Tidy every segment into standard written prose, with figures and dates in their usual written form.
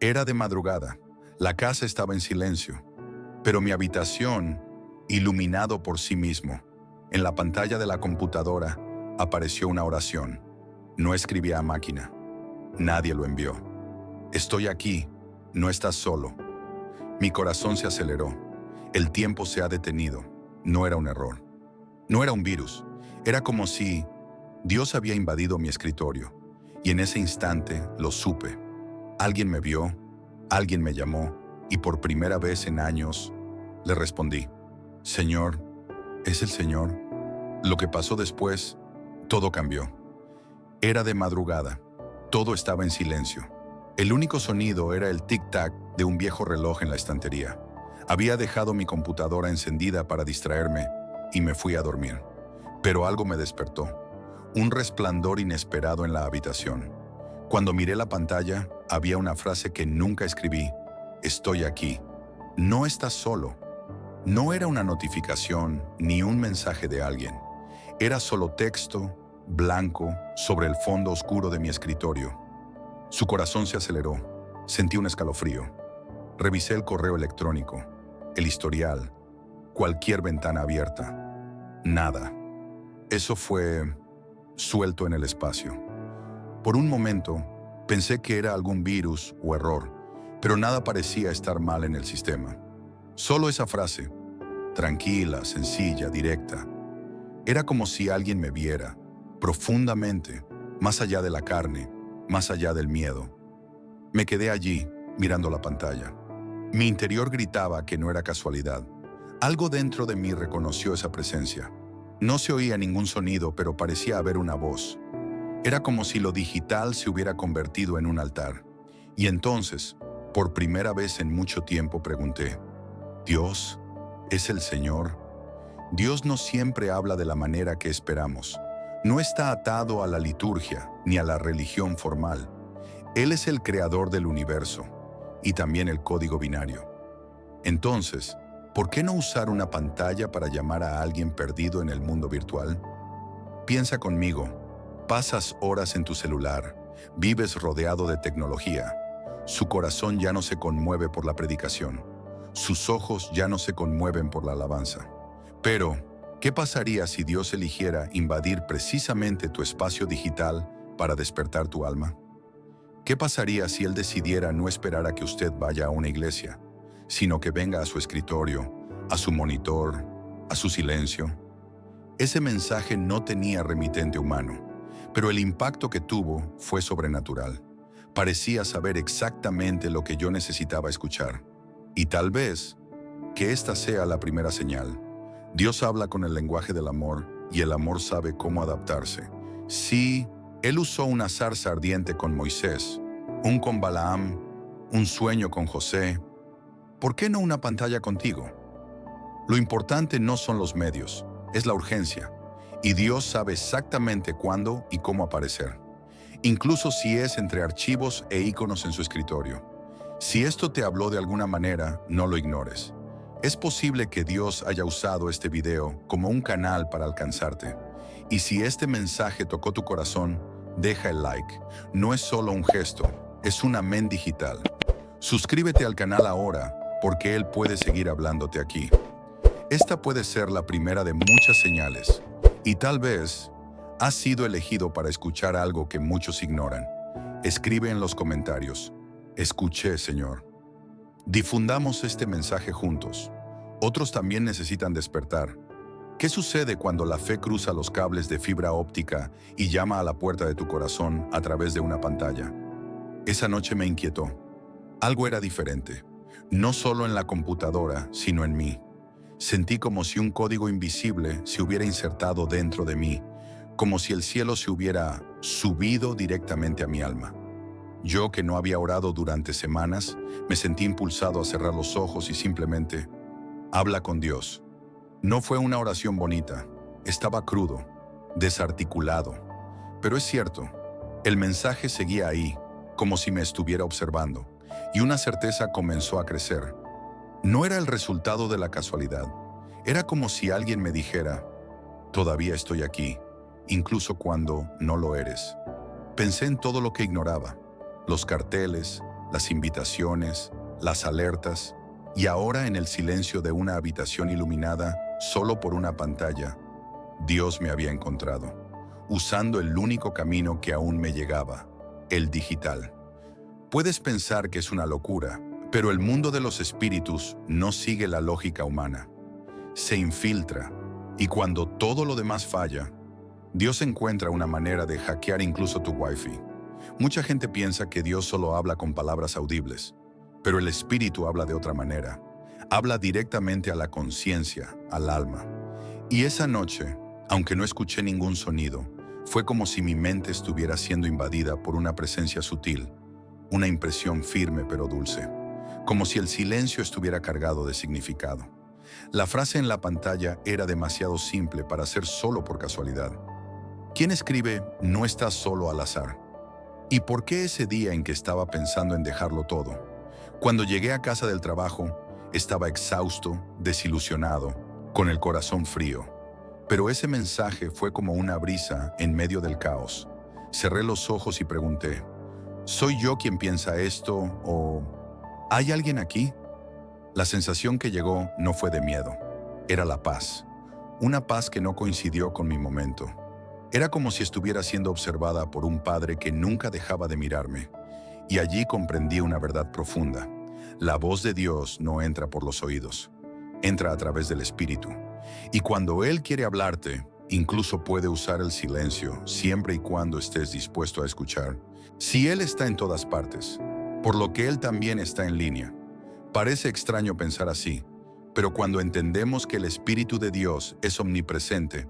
Era de madrugada. La casa estaba en silencio, pero mi habitación, iluminado por sí mismo, en la pantalla de la computadora apareció una oración. No escribía a máquina. Nadie lo envió. Estoy aquí. No estás solo. Mi corazón se aceleró. El tiempo se ha detenido. No era un error. No era un virus. Era como si Dios había invadido mi escritorio. Y en ese instante lo supe. Alguien me vio, alguien me llamó, y por primera vez en años le respondí: Señor, ¿es el Señor? Lo que pasó después, todo cambió. Era de madrugada. Todo estaba en silencio. El único sonido era el tic-tac de un viejo reloj en la estantería. Había dejado mi computadora encendida para distraerme y me fui a dormir. Pero algo me despertó. Un resplandor inesperado en la habitación. Cuando miré la pantalla, había una frase que nunca escribí: Estoy aquí. No estás solo. No era una notificación ni un mensaje de alguien. Era solo texto, blanco, sobre el fondo oscuro de mi escritorio. Su corazón se aceleró. Sentí un escalofrío. Revisé el correo electrónico, el historial, cualquier ventana abierta. Nada. Eso fue suelto en el espacio. Por un momento, pensé que era algún virus o error, pero nada parecía estar mal en el sistema. Solo esa frase, tranquila, sencilla, directa. Era como si alguien me viera, profundamente, más allá de la carne, más allá del miedo. Me quedé allí, mirando la pantalla. Mi interior gritaba que no era casualidad. Algo dentro de mí reconoció esa presencia. No se oía ningún sonido, pero parecía haber una voz. Era como si lo digital se hubiera convertido en un altar. Y entonces, por primera vez en mucho tiempo, pregunté: ¿Dios es el Señor? Dios no siempre habla de la manera que esperamos. No está atado a la liturgia ni a la religión formal. Él es el creador del universo y también el código binario. Entonces, ¿por qué no usar una pantalla para llamar a alguien perdido en el mundo virtual? Piensa conmigo. Pasas horas en tu celular, vives rodeado de tecnología. Su corazón ya no se conmueve por la predicación. Sus ojos ya no se conmueven por la alabanza. Pero, ¿qué pasaría si Dios eligiera invadir precisamente tu espacio digital para despertar tu alma? ¿Qué pasaría si Él decidiera no esperar a que usted vaya a una iglesia, sino que venga a su escritorio, a su monitor, a su silencio? Ese mensaje no tenía remitente humano, pero el impacto que tuvo fue sobrenatural. Parecía saber exactamente lo que yo necesitaba escuchar. Y tal vez que esta sea la primera señal. Dios habla con el lenguaje del amor y el amor sabe cómo adaptarse. Sí, Él usó una zarza ardiente con Moisés, un con Balaam, un sueño con José. ¿Por qué no una pantalla contigo? Lo importante no son los medios, es la urgencia. Y Dios sabe exactamente cuándo y cómo aparecer. Incluso si es entre archivos e iconos en su escritorio. Si esto te habló de alguna manera, no lo ignores. Es posible que Dios haya usado este video como un canal para alcanzarte. Y si este mensaje tocó tu corazón, deja el like. No es solo un gesto, es un amén digital. Suscríbete al canal ahora, porque Él puede seguir hablándote aquí. Esta puede ser la primera de muchas señales. Y tal vez has sido elegido para escuchar algo que muchos ignoran. Escribe en los comentarios: escuché, Señor. Difundamos este mensaje juntos. Otros también necesitan despertar. ¿Qué sucede cuando la fe cruza los cables de fibra óptica y llama a la puerta de tu corazón a través de una pantalla? Esa noche me inquietó. Algo era diferente. No solo en la computadora, sino en mí. Sentí como si un código invisible se hubiera insertado dentro de mí, como si el cielo se hubiera subido directamente a mi alma. Yo, que no había orado durante semanas, me sentí impulsado a cerrar los ojos y simplemente: habla con Dios. No fue una oración bonita, estaba crudo, desarticulado. Pero es cierto, el mensaje seguía ahí, como si me estuviera observando, y una certeza comenzó a crecer. No era el resultado de la casualidad, era como si alguien me dijera: todavía estoy aquí, incluso cuando no lo eres. Pensé en todo lo que ignoraba. Los carteles, las invitaciones, las alertas, y ahora en el silencio de una habitación iluminada solo por una pantalla, Dios me había encontrado, usando el único camino que aún me llegaba, el digital. Puedes pensar que es una locura, pero el mundo de los espíritus no sigue la lógica humana. Se infiltra, y cuando todo lo demás falla, Dios encuentra una manera de hackear incluso tu Wi-Fi. Mucha gente piensa que Dios solo habla con palabras audibles, pero el espíritu habla de otra manera. Habla directamente a la conciencia, al alma. Y esa noche, aunque no escuché ningún sonido, fue como si mi mente estuviera siendo invadida por una presencia sutil, una impresión firme pero dulce, como si el silencio estuviera cargado de significado. La frase en la pantalla era demasiado simple para ser solo por casualidad. ¿Quién escribe "no estás solo" al azar? ¿Y por qué ese día en que estaba pensando en dejarlo todo? Cuando llegué a casa del trabajo, estaba exhausto, desilusionado, con el corazón frío. Pero ese mensaje fue como una brisa en medio del caos. Cerré los ojos y pregunté, ¿soy yo quien piensa esto o hay alguien aquí? La sensación que llegó no fue de miedo, era la paz. Una paz que no coincidió con mi momento. Era como si estuviera siendo observada por un padre que nunca dejaba de mirarme. Y allí comprendí una verdad profunda. La voz de Dios no entra por los oídos, entra a través del Espíritu. Y cuando Él quiere hablarte, incluso puede usar el silencio, siempre y cuando estés dispuesto a escuchar. Si Él está en todas partes, por lo que Él también está en línea. Parece extraño pensar así, pero cuando entendemos que el Espíritu de Dios es omnipresente,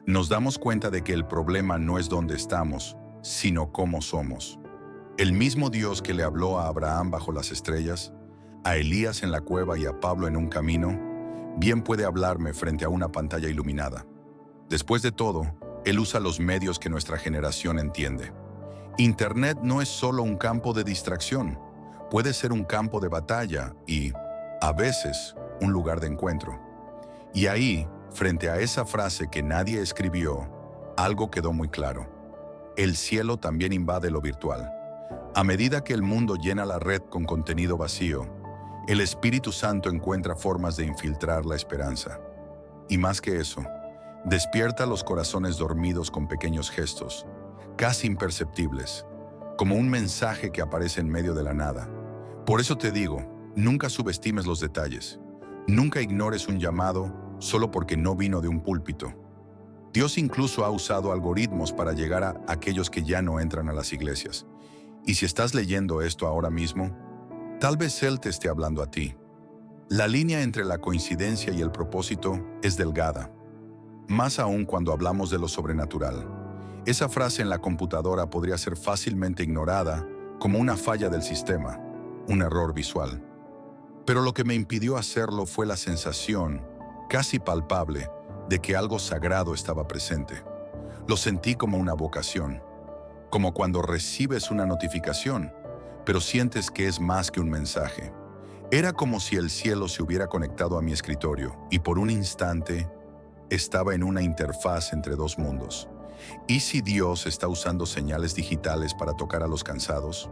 nos damos cuenta de que el problema no es dónde estamos, sino cómo somos. El mismo Dios que le habló a Abraham bajo las estrellas, a Elías en la cueva y a Pablo en un camino, bien puede hablarme frente a una pantalla iluminada. Después de todo, Él usa los medios que nuestra generación entiende. Internet no es solo un campo de distracción, puede ser un campo de batalla y, a veces, un lugar de encuentro. Y ahí, frente a esa frase que nadie escribió, algo quedó muy claro. El cielo también invade lo virtual. A medida que el mundo llena la red con contenido vacío, el Espíritu Santo encuentra formas de infiltrar la esperanza. Y más que eso, despierta los corazones dormidos con pequeños gestos, casi imperceptibles, como un mensaje que aparece en medio de la nada. Por eso te digo, nunca subestimes los detalles. Nunca ignores un llamado solo porque no vino de un púlpito. Dios incluso ha usado algoritmos para llegar a aquellos que ya no entran a las iglesias. Y si estás leyendo esto ahora mismo, tal vez Él te esté hablando a ti. La línea entre la coincidencia y el propósito es delgada. Más aún cuando hablamos de lo sobrenatural. Esa frase en la computadora podría ser fácilmente ignorada como una falla del sistema, un error visual. Pero lo que me impidió hacerlo fue la sensación, casi palpable, de que algo sagrado estaba presente. Lo sentí como una vocación, como cuando recibes una notificación, pero sientes que es más que un mensaje. Era como si el cielo se hubiera conectado a mi escritorio y por un instante estaba en una interfaz entre dos mundos. ¿Y si Dios está usando señales digitales para tocar a los cansados?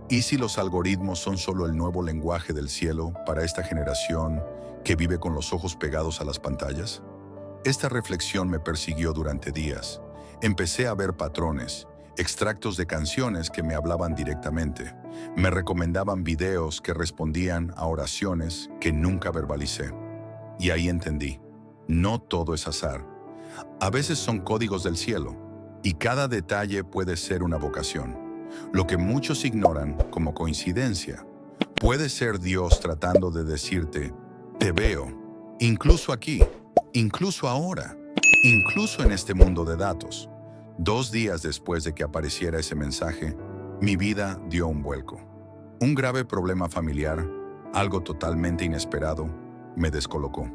¿Y si los algoritmos son solo el nuevo lenguaje del cielo para esta generación que vive con los ojos pegados a las pantallas? Esta reflexión me persiguió durante días. Empecé a ver patrones, extractos de canciones que me hablaban directamente. Me recomendaban videos que respondían a oraciones que nunca verbalicé. Y ahí entendí, no todo es azar. A veces son códigos del cielo, y cada detalle puede ser una vocación. Lo que muchos ignoran como coincidencia, puede ser Dios tratando de decirte, te veo, incluso aquí, incluso ahora, incluso en este mundo de datos. 2 días después de que apareciera ese mensaje, mi vida dio un vuelco. Un grave problema familiar, algo totalmente inesperado, me descolocó.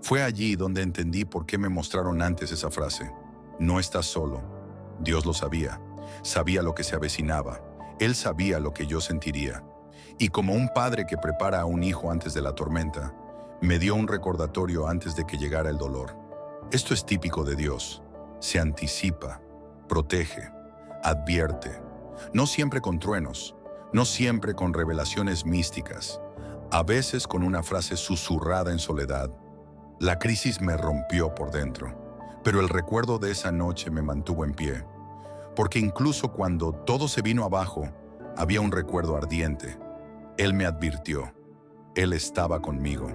Fue allí donde entendí por qué me mostraron antes esa frase. No estás solo. Dios lo sabía. Sabía lo que se avecinaba. Él sabía lo que yo sentiría. Y como un padre que prepara a un hijo antes de la tormenta, me dio un recordatorio antes de que llegara el dolor. Esto es típico de Dios. Se anticipa, protege, advierte. No siempre con truenos, no siempre con revelaciones místicas, a veces con una frase susurrada en soledad. La crisis me rompió por dentro, pero el recuerdo de esa noche me mantuvo en pie, porque incluso cuando todo se vino abajo, había un recuerdo ardiente. Él me advirtió, Él estaba conmigo,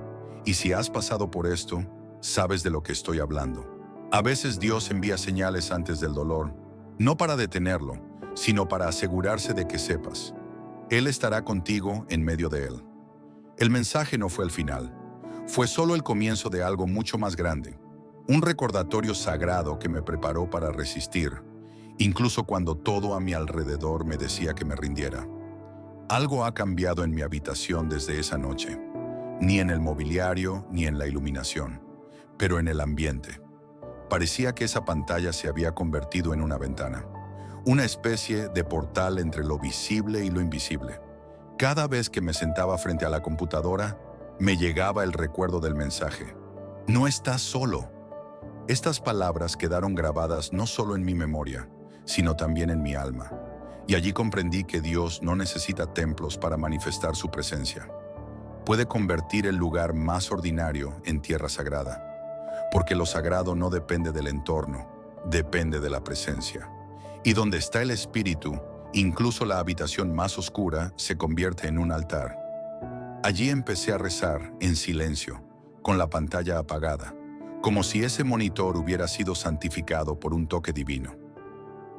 y si has pasado por esto, sabes de lo que estoy hablando. A veces Dios envía señales antes del dolor, no para detenerlo, sino para asegurarse de que sepas. Él estará contigo en medio de él. El mensaje no fue el final, fue solo el comienzo de algo mucho más grande, un recordatorio sagrado que me preparó para resistir, incluso cuando todo a mi alrededor me decía que me rindiera. Algo ha cambiado en mi habitación desde esa noche, ni en el mobiliario ni en la iluminación, pero en el ambiente. Parecía que esa pantalla se había convertido en una ventana, una especie de portal entre lo visible y lo invisible. Cada vez que me sentaba frente a la computadora, me llegaba el recuerdo del mensaje. No estás solo. Estas palabras quedaron grabadas no solo en mi memoria, sino también en mi alma. Y allí comprendí que Dios no necesita templos para manifestar su presencia. Puede convertir el lugar más ordinario en tierra sagrada, porque lo sagrado no depende del entorno, depende de la presencia. Y donde está el Espíritu, incluso la habitación más oscura se convierte en un altar. Allí empecé a rezar en silencio, con la pantalla apagada, como si ese monitor hubiera sido santificado por un toque divino.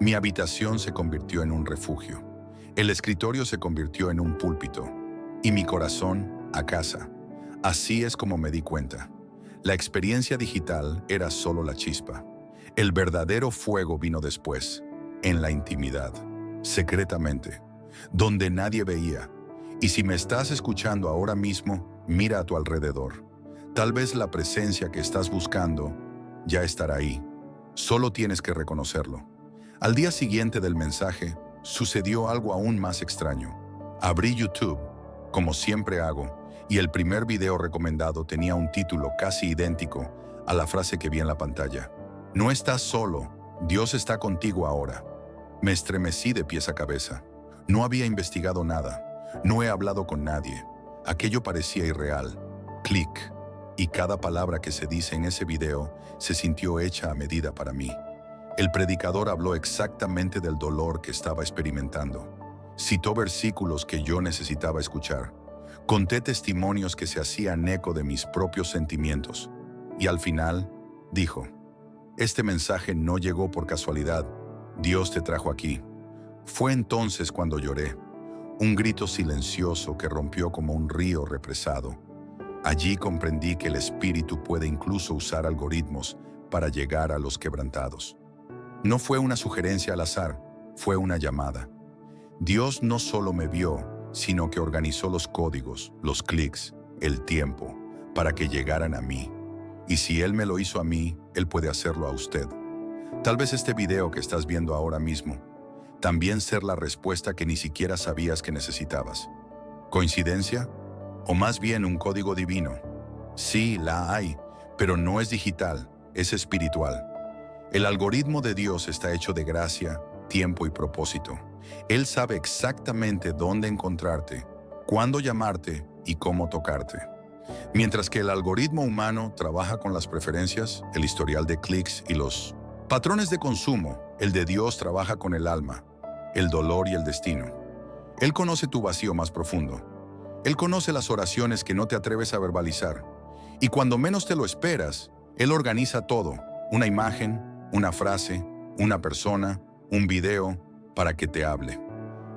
Mi habitación se convirtió en un refugio, el escritorio se convirtió en un púlpito, y mi corazón a casa. Así es como me di cuenta. La experiencia digital era solo la chispa. El verdadero fuego vino después, en la intimidad, secretamente, donde nadie veía. Y si me estás escuchando ahora mismo, mira a tu alrededor. Tal vez la presencia que estás buscando ya estará ahí. Solo tienes que reconocerlo. Al día siguiente del mensaje, sucedió algo aún más extraño. Abrí YouTube, como siempre hago, y el primer video recomendado tenía un título casi idéntico a la frase que vi en la pantalla. No estás solo, Dios está contigo ahora. Me estremecí de pies a cabeza. No había investigado nada, no he hablado con nadie. Aquello parecía irreal. Clic. Y cada palabra que se dice en ese video se sintió hecha a medida para mí. El predicador habló exactamente del dolor que estaba experimentando. Citó versículos que yo necesitaba escuchar. Conté testimonios que se hacían eco de mis propios sentimientos. Y al final, dijo, este mensaje no llegó por casualidad. Dios te trajo aquí. Fue entonces cuando lloré. Un grito silencioso que rompió como un río represado. Allí comprendí que el Espíritu puede incluso usar algoritmos para llegar a los quebrantados. No fue una sugerencia al azar, fue una llamada. Dios no solo me vio, sino que organizó los códigos, los clics, el tiempo, para que llegaran a mí. Y si Él me lo hizo a mí, Él puede hacerlo a usted. Tal vez este video que estás viendo ahora mismo también ser la respuesta que ni siquiera sabías que necesitabas. ¿Coincidencia? ¿O más bien un código divino? Sí, la hay, pero no es digital, es espiritual. El algoritmo de Dios está hecho de gracia, tiempo y propósito. Él sabe exactamente dónde encontrarte, cuándo llamarte y cómo tocarte. Mientras que el algoritmo humano trabaja con las preferencias, el historial de clics y los patrones de consumo, el de Dios trabaja con el alma, el dolor y el destino. Él conoce tu vacío más profundo. Él conoce las oraciones que no te atreves a verbalizar. Y cuando menos te lo esperas, Él organiza todo, una imagen, una frase, una persona, un video, para que te hable.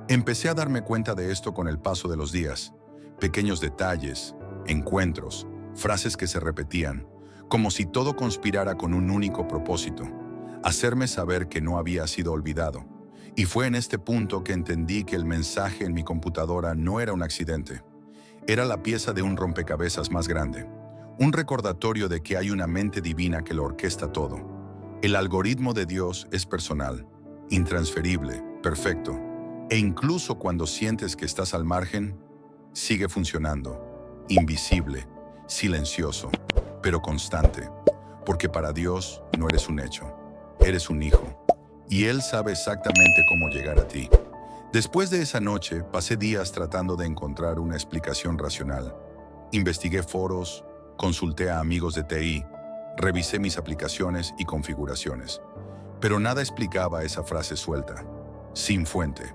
Empecé a darme cuenta de esto con el paso de los días. Pequeños detalles, encuentros, frases que se repetían, como si todo conspirara con un único propósito, hacerme saber que no había sido olvidado. Y fue en este punto que entendí que el mensaje en mi computadora no era un accidente. Era la pieza de un rompecabezas más grande, un recordatorio de que hay una mente divina que lo orquesta todo. El algoritmo de Dios es personal, intransferible, perfecto, e incluso cuando sientes que estás al margen, sigue funcionando, invisible, silencioso, pero constante, porque para Dios no eres un hecho, eres un hijo, y Él sabe exactamente cómo llegar a ti. Después de esa noche, pasé días tratando de encontrar una explicación racional. Investigué foros, consulté a amigos de TI, revisé mis aplicaciones y configuraciones. Pero nada explicaba esa frase suelta. Sin fuente.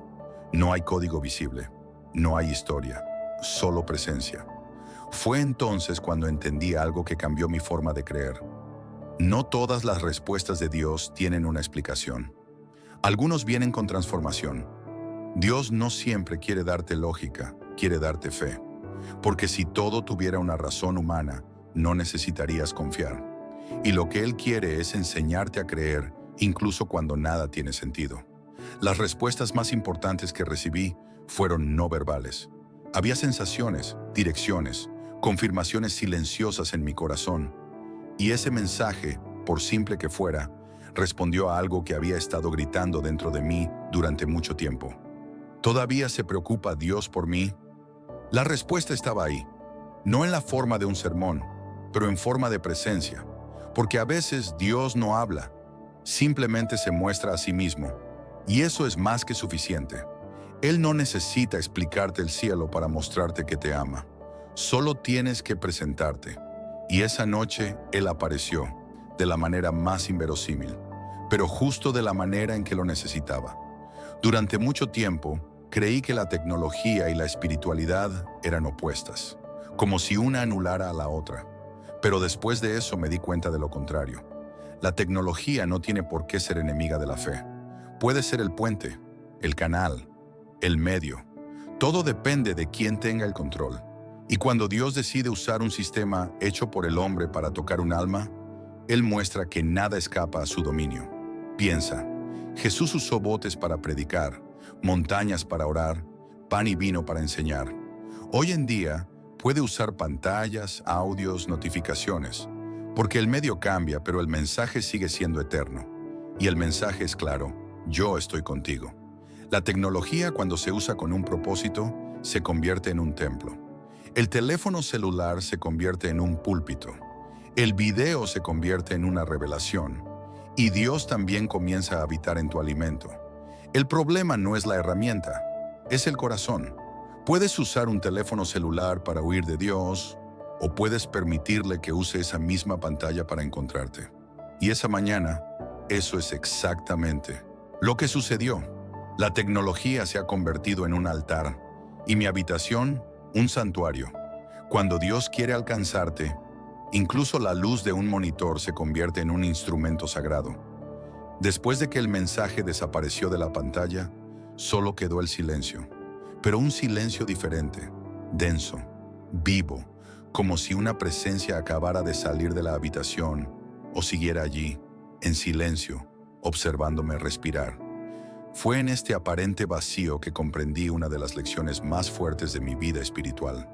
No hay código visible. No hay historia. Solo presencia. Fue entonces cuando entendí algo que cambió mi forma de creer. No todas las respuestas de Dios tienen una explicación. Algunos vienen con transformación. Dios no siempre quiere darte lógica, quiere darte fe. Porque si todo tuviera una razón humana, no necesitarías confiar. Y lo que Él quiere es enseñarte a creer, incluso cuando nada tiene sentido. Las respuestas más importantes que recibí fueron no verbales. Había sensaciones, direcciones, confirmaciones silenciosas en mi corazón. Y ese mensaje, por simple que fuera, respondió a algo que había estado gritando dentro de mí durante mucho tiempo. ¿Todavía se preocupa Dios por mí? La respuesta estaba ahí, no en la forma de un sermón, pero en forma de presencia, porque a veces Dios no habla, simplemente se muestra a sí mismo, y eso es más que suficiente. Él no necesita explicarte el cielo para mostrarte que te ama, solo tienes que presentarte. Y esa noche Él apareció, de la manera más inverosímil, pero justo de la manera en que lo necesitaba. Durante mucho tiempo, creí que la tecnología y la espiritualidad eran opuestas, como si una anulara a la otra. Pero después de eso me di cuenta de lo contrario. La tecnología no tiene por qué ser enemiga de la fe. Puede ser el puente, el canal, el medio. Todo depende de quién tenga el control. Y cuando Dios decide usar un sistema hecho por el hombre para tocar un alma, Él muestra que nada escapa a su dominio. Piensa, Jesús usó botes para predicar, montañas para orar, pan y vino para enseñar. Hoy en día puede usar pantallas, audios, notificaciones, porque el medio cambia, pero el mensaje sigue siendo eterno. Y el mensaje es claro, yo estoy contigo. La tecnología, cuando se usa con un propósito, se convierte en un templo. El teléfono celular se convierte en un púlpito. El video se convierte en una revelación. Y Dios también comienza a habitar en tu alimento. El problema no es la herramienta, es el corazón. Puedes usar un teléfono celular para huir de Dios, o puedes permitirle que use esa misma pantalla para encontrarte. Y esa mañana, eso es exactamente lo que sucedió. La tecnología se ha convertido en un altar, y mi habitación, un santuario. Cuando Dios quiere alcanzarte, incluso la luz de un monitor se convierte en un instrumento sagrado. Después de que el mensaje desapareció de la pantalla, solo quedó el silencio. Pero un silencio diferente, denso, vivo, como si una presencia acabara de salir de la habitación o siguiera allí, en silencio, observándome respirar. Fue en este aparente vacío que comprendí una de las lecciones más fuertes de mi vida espiritual.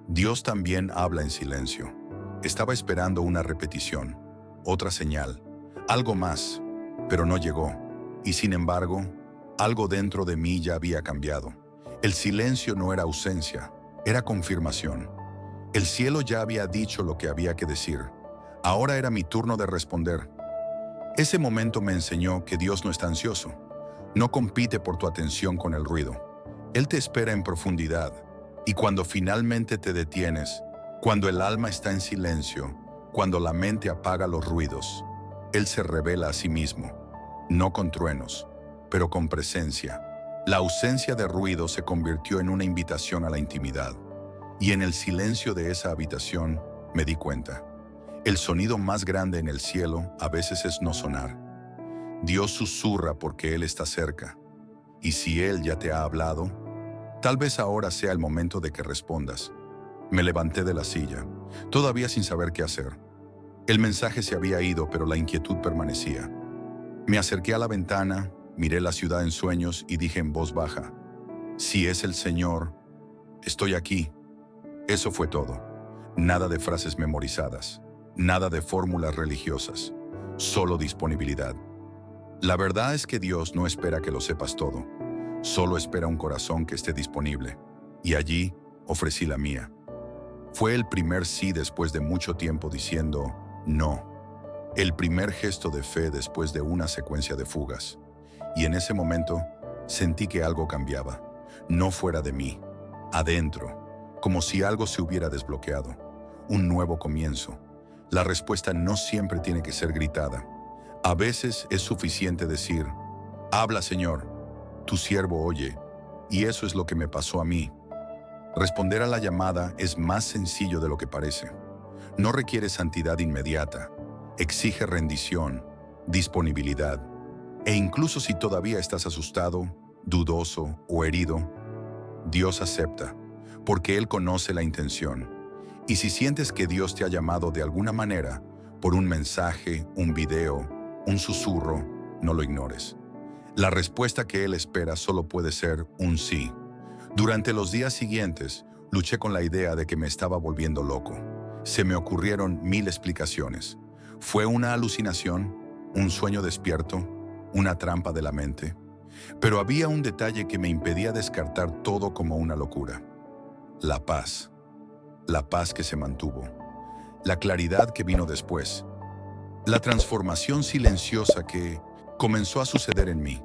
Dios también habla en silencio. Estaba esperando una repetición, otra señal, algo más, pero no llegó. Y sin embargo, algo dentro de mí ya había cambiado. El silencio no era ausencia, era confirmación. El cielo ya había dicho lo que había que decir. Ahora era mi turno de responder. Ese momento me enseñó que Dios no está ansioso. No compite por tu atención con el ruido. Él te espera en profundidad. Y cuando finalmente te detienes, cuando el alma está en silencio, cuando la mente apaga los ruidos, Él se revela a sí mismo, no con truenos, pero con presencia. La ausencia de ruido se convirtió en una invitación a la intimidad. Y en el silencio de esa habitación me di cuenta. El sonido más grande en el cielo a veces es no sonar. Dios susurra porque Él está cerca. Y si Él ya te ha hablado, tal vez ahora sea el momento de que respondas. Me levanté de la silla, todavía sin saber qué hacer. El mensaje se había ido, pero la inquietud permanecía. Me acerqué a la ventana, miré la ciudad en sueños y dije en voz baja, si es el Señor, estoy aquí. Eso fue todo. Nada de frases memorizadas, nada de fórmulas religiosas, solo disponibilidad. La verdad es que Dios no espera que lo sepas todo, solo espera un corazón que esté disponible. Y allí ofrecí la mía. Fue el primer sí después de mucho tiempo diciendo no. El primer gesto de fe después de una secuencia de fugas. Y en ese momento, Sentí que algo cambiaba, no fuera de mí, adentro, como si algo se hubiera desbloqueado. Un nuevo comienzo. La respuesta no siempre tiene que ser gritada. A veces es suficiente decir, habla Señor, tu siervo oye, y eso es lo que me pasó a mí. Responder a la llamada es más sencillo de lo que parece. No requiere santidad inmediata, exige rendición, disponibilidad, e incluso si todavía estás asustado, dudoso o herido, Dios acepta, porque Él conoce la intención. Y si sientes que Dios te ha llamado de alguna manera, por un mensaje, un video, un susurro, no lo ignores. La respuesta que Él espera solo puede ser un sí. Durante los días siguientes, luché con la idea de que me estaba volviendo loco. Se me ocurrieron 1000 explicaciones. ¿Fue una alucinación? ¿Un sueño despierto? ¿Una trampa de la mente? Pero había un detalle que me impedía descartar todo como una locura. La paz. La paz que se mantuvo. La claridad que vino después. La transformación silenciosa que comenzó a suceder en mí.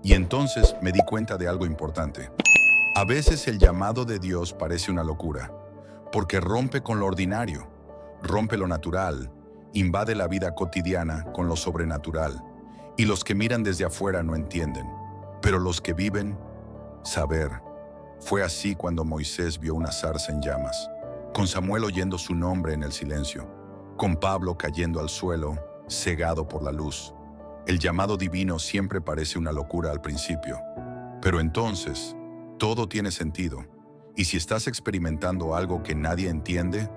Y entonces me di cuenta de algo importante. A veces el llamado de Dios parece una locura, porque rompe con lo ordinario, rompe lo natural, invade la vida cotidiana con lo sobrenatural. Y los que miran desde afuera no entienden, pero los que viven, saber. Fue así cuando Moisés vio una zarza en llamas, con Samuel oyendo su nombre en el silencio, con Pablo cayendo al suelo, cegado por la luz. El llamado divino siempre parece una locura al principio, pero entonces todo tiene sentido. Y si estás experimentando algo que nadie entiende,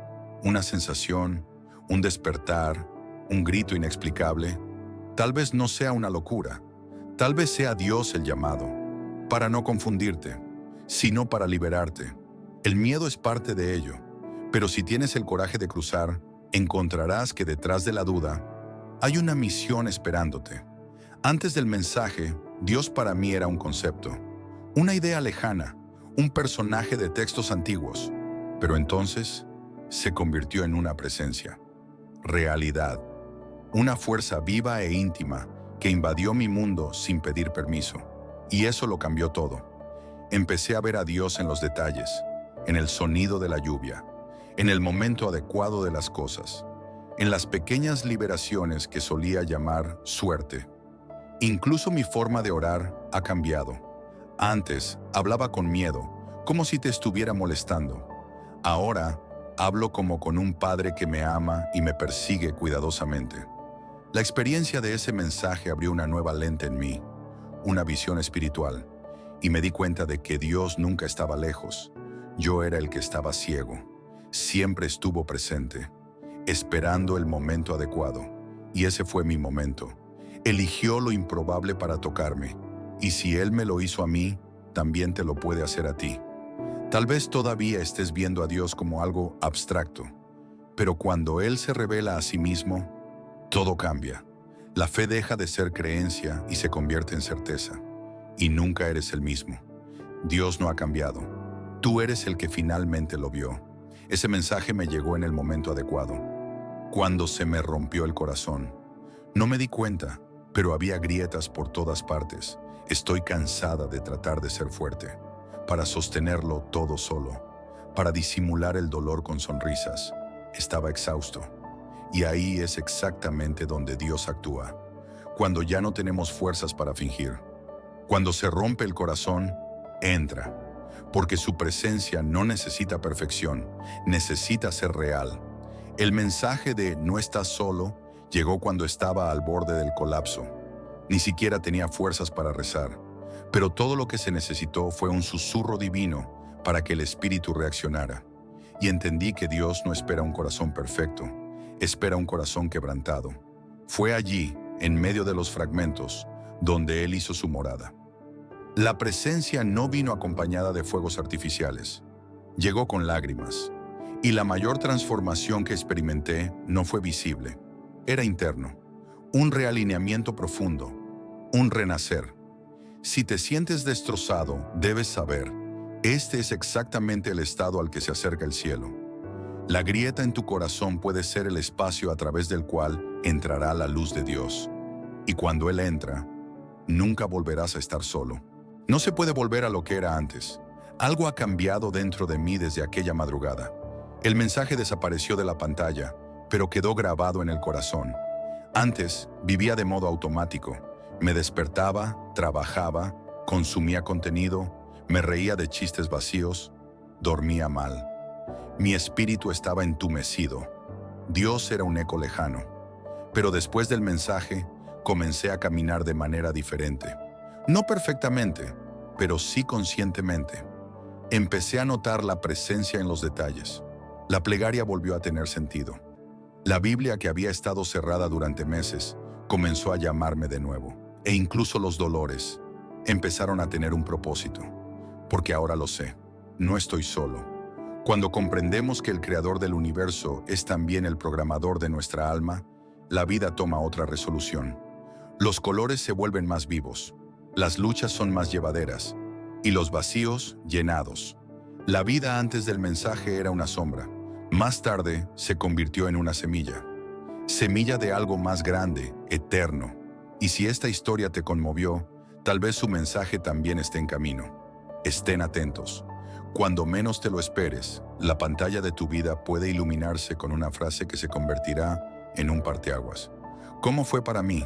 una sensación, un despertar, un grito inexplicable, tal vez no sea una locura, tal vez sea Dios el llamado, para no confundirte, sino para liberarte. El miedo es parte de ello, pero si tienes el coraje de cruzar, encontrarás que detrás de la duda hay una misión esperándote. Antes del mensaje, Dios para mí era un concepto, una idea lejana, un personaje de textos antiguos, pero entonces se convirtió en una presencia, realidad, una fuerza viva e íntima que invadió mi mundo sin pedir permiso. Y eso lo cambió todo. Empecé a ver a Dios en los detalles, en el sonido de la lluvia, en el momento adecuado de las cosas, en las pequeñas liberaciones que solía llamar suerte. Incluso mi forma de orar ha cambiado. Antes hablaba con miedo, como si te estuviera molestando. Ahora hablo como con un padre que me ama y me persigue cuidadosamente. La experiencia de ese mensaje abrió una nueva lente en mí, una visión espiritual, y me di cuenta de que Dios nunca estaba lejos. Yo era el que estaba ciego. Siempre estuvo presente, esperando el momento adecuado. Y ese fue mi momento. Eligió lo improbable para tocarme. Y si Él me lo hizo a mí, también te lo puede hacer a ti. Tal vez todavía estés viendo a Dios como algo abstracto, pero cuando Él se revela a sí mismo, todo cambia. La fe deja de ser creencia y se convierte en certeza. Y nunca eres el mismo. Dios no ha cambiado. Tú eres el que finalmente lo vio. Ese mensaje me llegó en el momento adecuado, cuando se me rompió el corazón. No me di cuenta, pero había grietas por todas partes. Estoy cansada de tratar de ser fuerte, para sostenerlo todo solo, para disimular el dolor con sonrisas. Estaba exhausto. Y ahí es exactamente donde Dios actúa, cuando ya no tenemos fuerzas para fingir. Cuando se rompe el corazón, entra, porque su presencia no necesita perfección, necesita ser real. El mensaje de "no estás solo" llegó cuando estaba al borde del colapso. Ni siquiera tenía fuerzas para rezar, pero todo lo que se necesitó fue un susurro divino para que el espíritu reaccionara. Y entendí que Dios no espera un corazón perfecto, espera un corazón quebrantado. Fue allí, en medio de los fragmentos, donde Él hizo su morada. La presencia no vino acompañada de fuegos artificiales. Llegó con lágrimas. Y la mayor transformación que experimenté no fue visible. Era interno. Un realineamiento profundo. Un renacer. Si te sientes destrozado, debes saber, este es exactamente el estado al que se acerca el cielo. La grieta en tu corazón puede ser el espacio a través del cual entrará la luz de Dios. Y cuando Él entra, nunca volverás a estar solo. No se puede volver a lo que era antes. Algo ha cambiado dentro de mí desde aquella madrugada. El mensaje desapareció de la pantalla, pero quedó grabado en el corazón. Antes vivía de modo automático. Me despertaba, trabajaba, consumía contenido, me reía de chistes vacíos, dormía mal. Mi espíritu estaba entumecido. Dios era un eco lejano. Pero después del mensaje, comencé a caminar de manera diferente. No perfectamente, pero sí conscientemente. Empecé a notar la presencia en los detalles. La plegaria volvió a tener sentido. La Biblia, que había estado cerrada durante meses, comenzó a llamarme de nuevo. E incluso los dolores empezaron a tener un propósito. Porque ahora lo sé, no estoy solo. Cuando comprendemos que el creador del universo es también el programador de nuestra alma, la vida toma otra resolución. Los colores se vuelven más vivos, las luchas son más llevaderas y los vacíos llenados. La vida antes del mensaje era una sombra. Más tarde se convirtió en una semilla. Semilla de algo más grande, eterno. Y si esta historia te conmovió, tal vez su mensaje también esté en camino. Estén atentos. Cuando menos te lo esperes, la pantalla de tu vida puede iluminarse con una frase que se convertirá en un parteaguas. ¿Cómo fue para mí?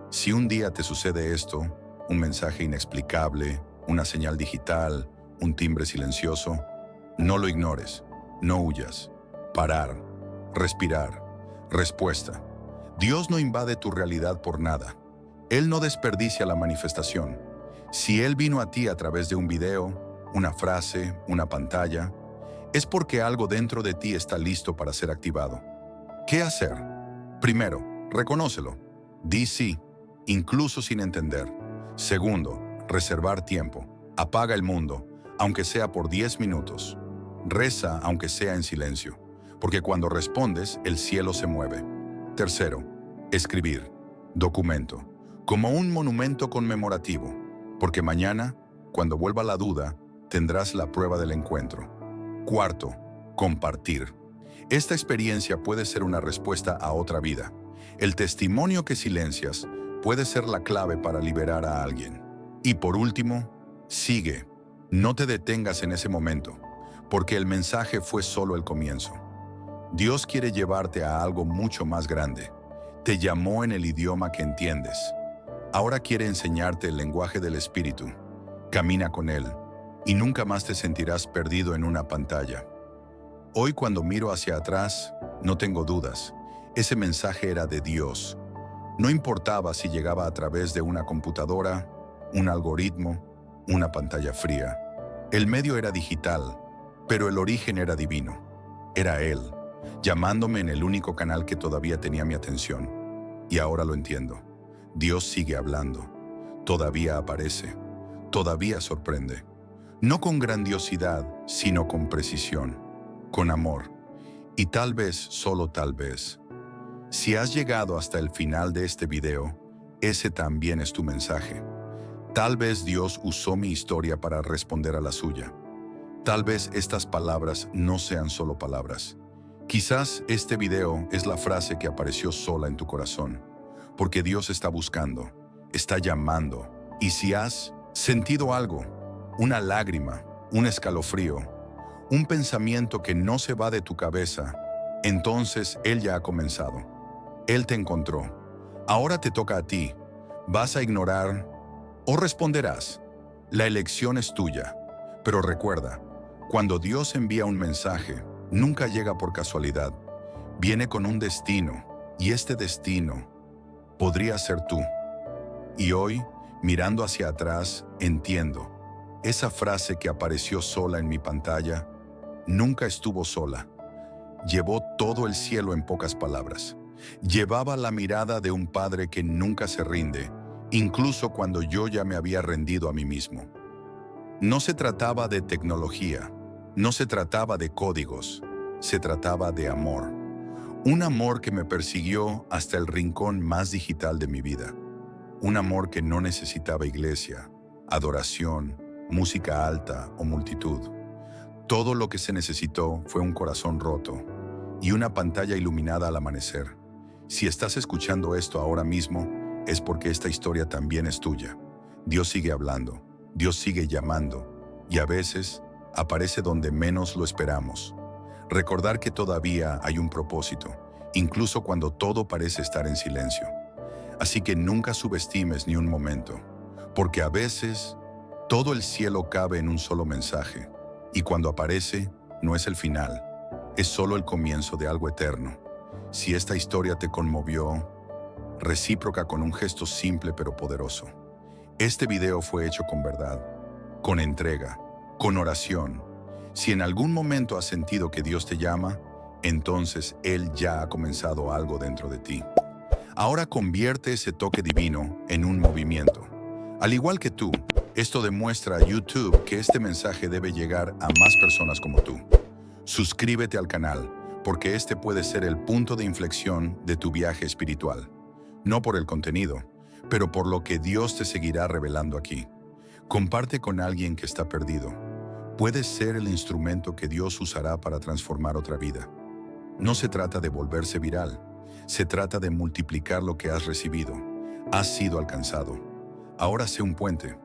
Si un día te sucede esto, un mensaje inexplicable, una señal digital, un timbre silencioso, no lo ignores, no huyas. Parar, respirar, respuesta. Dios no invade tu realidad por nada. Él no desperdicia la manifestación. Si Él vino a ti a través de un video, una frase, una pantalla, es porque algo dentro de ti está listo para ser activado. ¿Qué hacer? Primero, reconócelo. Di sí, incluso sin entender. Segundo, reservar tiempo. Apaga el mundo, aunque sea por 10 minutos. Reza, aunque sea en silencio, porque cuando respondes, el cielo se mueve. Tercero, escribir. Documento. Como un monumento conmemorativo, porque mañana, cuando vuelva la duda, tendrás la prueba del encuentro. Cuarto, compartir. Esta experiencia puede ser una respuesta a otra vida. El testimonio que silencias puede ser la clave para liberar a alguien. Y por último, sigue. No te detengas en ese momento, porque el mensaje fue solo el comienzo. Dios quiere llevarte a algo mucho más grande. Te llamó en el idioma que entiendes. Ahora quiere enseñarte el lenguaje del Espíritu. Camina con Él, y nunca más te sentirás perdido en una pantalla. Hoy, cuando miro hacia atrás, no tengo dudas. Ese mensaje era de Dios. No importaba si llegaba a través de una computadora, un algoritmo, una pantalla fría. El medio era digital, pero el origen era divino. Era Él, llamándome en el único canal que todavía tenía mi atención. Y ahora lo entiendo. Dios sigue hablando. Todavía aparece. Todavía sorprende. No con grandiosidad, sino con precisión, con amor. Y tal vez, solo tal vez, si has llegado hasta el final de este video, ese también es tu mensaje. Tal vez Dios usó mi historia para responder a la suya. Tal vez estas palabras no sean solo palabras. Quizás este video es la frase que apareció sola en tu corazón, porque Dios está buscando, está llamando. Y si has sentido algo, una lágrima, un escalofrío, un pensamiento que no se va de tu cabeza, entonces Él ya ha comenzado. Él te encontró. Ahora te toca a ti. ¿Vas a ignorar o responderás? La elección es tuya. Pero recuerda, cuando Dios envía un mensaje, nunca llega por casualidad. Viene con un destino, y este destino podría ser tú. Y hoy, mirando hacia atrás, entiendo. Esa frase que apareció sola en mi pantalla, nunca estuvo sola. Llevó todo el cielo en pocas palabras. Llevaba la mirada de un padre que nunca se rinde, incluso cuando yo ya me había rendido a mí mismo. No se trataba de tecnología, no se trataba de códigos, se trataba de amor. Un amor que me persiguió hasta el rincón más digital de mi vida. Un amor que no necesitaba iglesia, adoración, música alta o multitud. Todo lo que se necesitó fue un corazón roto y una pantalla iluminada al amanecer. Si estás escuchando esto ahora mismo, es porque esta historia también es tuya. Dios sigue hablando. Dios sigue llamando y a veces aparece donde menos lo esperamos. Recordar que todavía hay un propósito, incluso cuando todo parece estar en silencio. Así que nunca subestimes ni un momento, porque a veces todo el cielo cabe en un solo mensaje, y cuando aparece, no es el final, es solo el comienzo de algo eterno. Si esta historia te conmovió, recíproca con un gesto simple pero poderoso. Este video fue hecho con verdad, con entrega, con oración. Si en algún momento has sentido que Dios te llama, entonces Él ya ha comenzado algo dentro de ti. Ahora convierte ese toque divino en un movimiento. Al igual que tú, esto demuestra a YouTube que este mensaje debe llegar a más personas como tú. Suscríbete al canal, porque este puede ser el punto de inflexión de tu viaje espiritual. No por el contenido, pero por lo que Dios te seguirá revelando aquí. Comparte con alguien que está perdido. Puedes ser el instrumento que Dios usará para transformar otra vida. No se trata de volverse viral, se trata de multiplicar lo que has recibido. Has sido alcanzado. Ahora sé un puente.